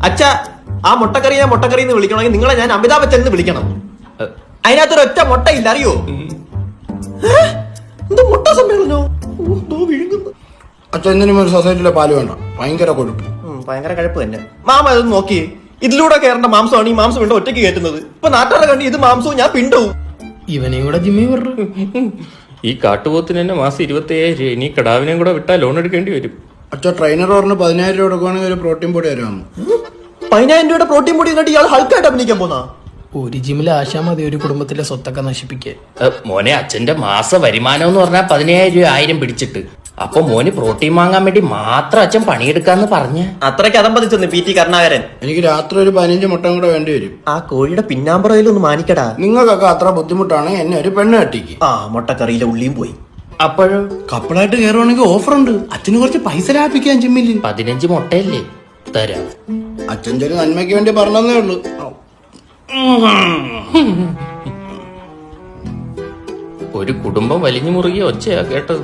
അച്ഛ ആ മുട്ടക്കറിയെ മുട്ടക്കറി എന്ന് വിളിക്കണമെങ്കിൽ നിങ്ങളെ ഞാൻ അമിതാഭ് ബച്ചൻ എന്ന് വിളിക്കണം. അതിനകത്തൊരു ഒറ്റ മുട്ടയില്ല, അറിയോ? എന്താ മുട്ട സമ്മേളനോ വിഴുങ്ങുന്നു. അച്ഛൻ എന്തിനും ഒരു സൊസൈറ്റിയിലെ പാല് വേണ്ട, ഭയങ്കര കൊഴുപ്പ്. ഭയങ്കര കഴപ്പ് തന്നെ. മാമ അതൊന്ന് നോക്കി, ഇതിലൂടെ കയറേണ്ട മാംസമാണ് ഈ മാംസം വീണ്ടും ഒറ്റയ്ക്ക് കയറ്റുന്നത്. ഇപ്പൊ നാട്ടുകാരെ കണ്ടി ഇത് മാംസവും ഞാൻ പിണ്ടവും. ഇവനെയും കൂടെ ജിമ്മി പറഞ്ഞു. ഈ കാട്ടുപോത്തിന് തന്നെ മാസം 25,000. ഇനി കടാവിനെയും കൂടെ വിട്ടാൽ ലോൺ എടുക്കേണ്ടി വരും. അച്ഛൻ ട്രെയിനർ പറഞ്ഞ് 10,000 രൂപ കൊടുക്കുവാണെങ്കിൽ ഒരു പ്രോട്ടീൻ പൊടി തരാമെന്ന്. 10,000 രൂപയുടെ പ്രോട്ടീൻ പൊടി കണ്ടിട്ട് ഇയാൾ ഹൾക്കായിട്ട് അഭിനയിക്കാൻ പോന്നാ. ഒരു ജിമ്മിൽ ആശാ മതി ഒരു കുടുംബത്തിലെ സ്വത്തൊക്കെ നശിപ്പിക്കാൻ. മോനെ, അച്ഛന്റെ മാസ വരുമാനം എന്ന് പറഞ്ഞാൽ 15,000 രൂപ 1000 പിടിച്ചിട്ട്. അപ്പൊ മോന് പ്രോട്ടീൻ വാങ്ങാൻ വേണ്ടി മാത്രം അച്ഛൻ പണിയെടുക്കാന്ന് പറഞ്ഞ അത്രയ്ക്ക് അതമ്പതിച്ചെന്ന് PT കരുണാകരൻ. എനിക്ക് രാത്രി ഒരു 15 മുട്ട കൂടെ വേണ്ടി വരും. ആ കോഴിയുടെ പിന്നാമ്പറയിലൊന്ന് മാനിക്കടാ. നിങ്ങൾക്കൊക്കെ അത്ര ബുദ്ധിമുട്ടാണ് എന്നെ ഒരു പെണ്ണ് കെട്ടിക്ക്. ആ മുട്ടക്കറിയിലെ ഉള്ളിയും പോയി. അപ്പോഴും കപ്പിളായിട്ട് കയറുവാണെങ്കിൽ ഓഫർ ഉണ്ട്. അച്ഛന് കുറച്ച് പൈസ ലാഭിക്കാൻ ജിമ്മില്. 15 മുട്ടയല്ലേ തരാം. അച്ഛൻ ചെറിയ നന്മയ്ക്ക് വേണ്ടി പറഞ്ഞതേ ഉള്ളൂ. ഒരു കുടുംബം വലിഞ്ഞു മുറുകിയ ഒച്ചയാ കേട്ടത്.